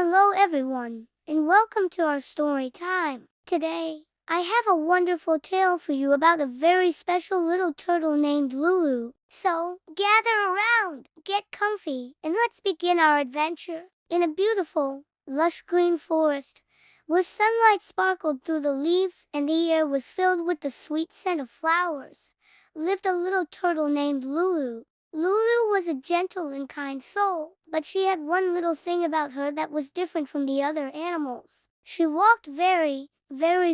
Hello everyone, and welcome to our story time. Today, I have a wonderful tale for you about a very special little turtle named Lulu. So, gather around, get comfy, and let's begin our adventure. In a beautiful, lush green forest, where sunlight sparkled through the leaves and the air was filled with the sweet scent of flowers, lived a little turtle named Lulu. Lulu was a gentle and kind soul, but she had one little thing about her that was different from the other animals. She walked very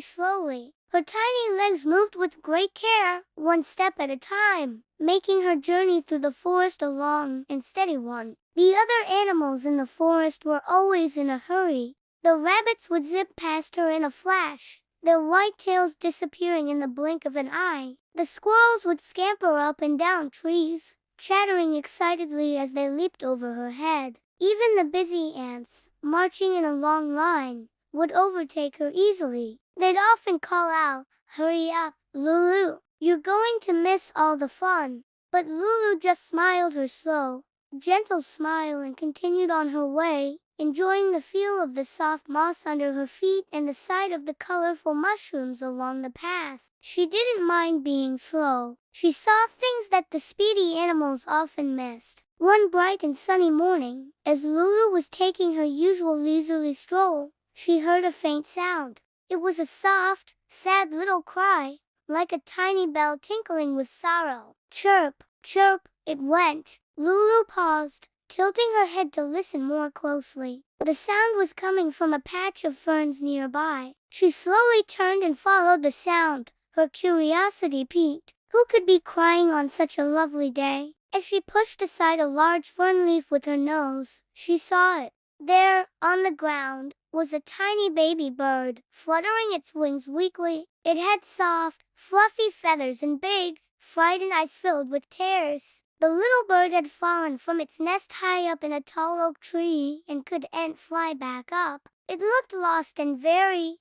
slowly. Her tiny legs moved with great care, one step at a time, making her journey through the forest a long and steady one. The other animals in the forest were always in a hurry. The rabbits would zip past her in a flash, their white tails disappearing in the blink of an eye. The squirrels would scamper up and down trees, chattering excitedly as they leaped over her head. Even the busy ants, marching in a long line, would overtake her easily. They'd often call out, "Hurry up, Lulu, you're going to miss all the fun." But Lulu just smiled her slow, gentle smile and continued on her way, enjoying the feel of the soft moss under her feet and the sight of the colorful mushrooms along the path. She didn't mind being slow. She saw things that the speedy animals often missed. One bright and sunny morning, as Lulu was taking her usual leisurely stroll, she heard a faint sound. It was a soft, sad little cry, like a tiny bell tinkling with sorrow. Chirp, chirp, it went. Lulu paused, tilting her head to listen more closely. The sound was coming from a patch of ferns nearby. She slowly turned and followed the sound, her curiosity piqued. Who could be crying on such a lovely day? As she pushed aside a large fern leaf with her nose, she saw it. There, on the ground, was a tiny baby bird, fluttering its wings weakly. It had soft, fluffy feathers and big, frightened eyes filled with tears. The little bird had fallen from its nest high up in a tall oak tree and couldn't fly back up. It looked lost and very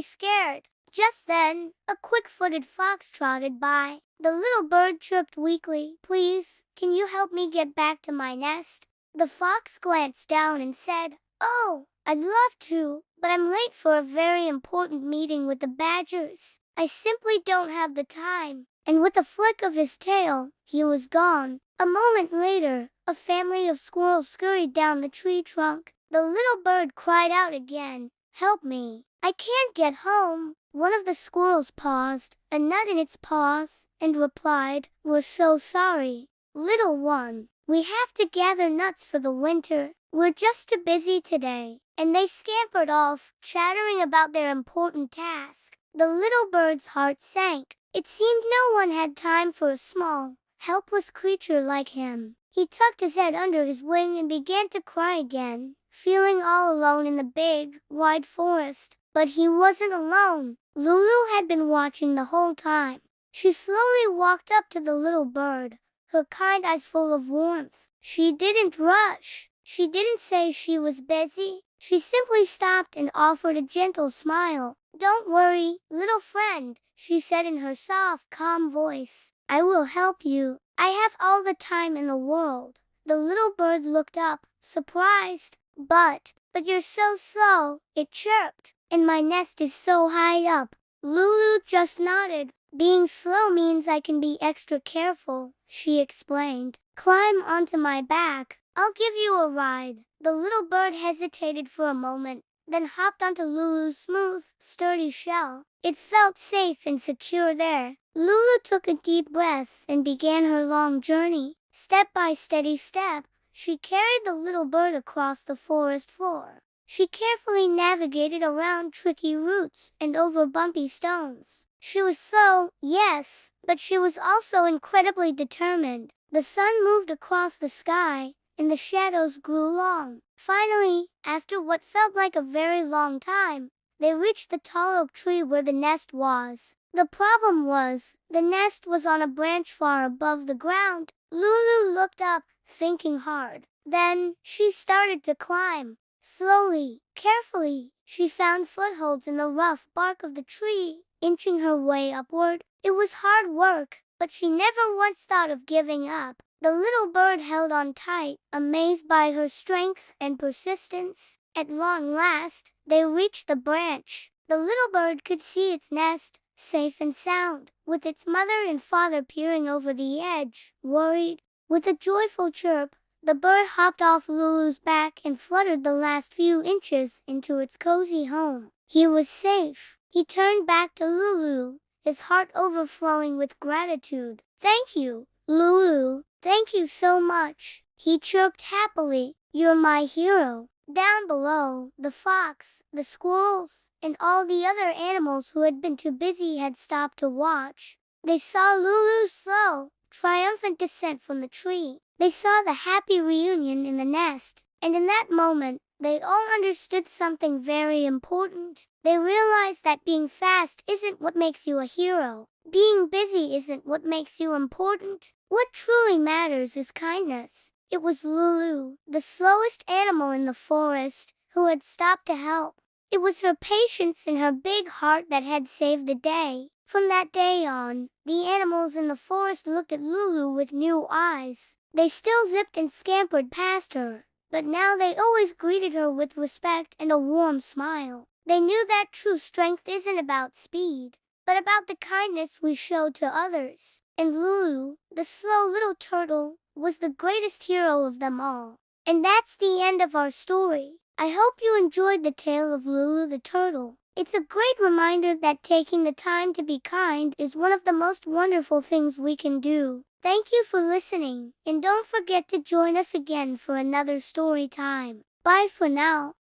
scared. Just then, a quick-footed fox trotted by. The little bird chirped weakly, "Please, can you help me get back to my nest?" The fox glanced down and said, "Oh, I'd love to, but I'm late for a very important meeting with the badgers. I simply don't have the time." And with a flick of his tail, he was gone. A moment later, a family of squirrels scurried down the tree trunk. The little bird cried out again, "Help me! I can't get home." One of the squirrels paused, a nut in its paws, and replied, "We're so sorry, little one. We have to gather nuts for the winter. We're just too busy today." And they scampered off, chattering about their important task. The little bird's heart sank. It seemed no one had time for a small, helpless creature like him. He tucked his head under his wing and began to cry again, feeling all alone in the big, wide forest. But he wasn't alone. Lulu had been watching the whole time. She slowly walked up to the little bird, her kind eyes full of warmth. She didn't rush. She didn't say she was busy. She simply stopped and offered a gentle smile. "Don't worry, little friend," she said in her soft, calm voice. "I will help you. I have all the time in the world." The little bird looked up, surprised. But you're so slow," it chirped. "And my nest is so high up." Lulu just nodded. "Being slow means I can be extra careful," she explained. "Climb onto my back. I'll give you a ride." The little bird hesitated for a moment, then hopped onto Lulu's smooth, sturdy shell. It felt safe and secure there. Lulu took a deep breath and began her long journey. Step by steady step, she carried the little bird across the forest floor. She carefully navigated around tricky roots and over bumpy stones. She was slow, yes, but she was also incredibly determined. The sun moved across the sky, and the shadows grew long. Finally, after what felt like a very long time, they reached the tall oak tree where the nest was. The problem was, the nest was on a branch far above the ground. Lulu looked up, thinking hard. Then, she started to climb. Slowly, carefully, she found footholds in the rough bark of the tree, inching her way upward. It was hard work, but she never once thought of giving up. The little bird held on tight, amazed by her strength and persistence. At long last, they reached the branch. The little bird could see its nest, safe and sound, with its mother and father peering over the edge, worried. With a joyful chirp, the bird hopped off Lulu's back and fluttered the last few inches into its cozy home. He was safe. He turned back to Lulu, his heart overflowing with gratitude. "Thank you, Lulu. Thank you so much," he chirped happily. "You're my hero." Down below, the fox, the squirrels, and all the other animals who had been too busy had stopped to watch. They saw Lulu's slow, triumphant descent from the tree. They saw the happy reunion in the nest, and in that moment, they all understood something very important. They realized that being fast isn't what makes you a hero. Being busy isn't what makes you important. What truly matters is kindness. It was Lulu, the slowest animal in the forest, who had stopped to help. It was her patience and her big heart that had saved the day. From that day on, the animals in the forest looked at Lulu with new eyes. They still zipped and scampered past her, but now they always greeted her with respect and a warm smile. They knew that true strength isn't about speed, but about the kindness we show to others. And Lulu, the slow little turtle, was the greatest hero of them all. And that's the end of our story. I hope you enjoyed the tale of Lulu the turtle. It's a great reminder that taking the time to be kind is one of the most wonderful things we can do. Thank you for listening, and don't forget to join us again for another story time. Bye for now.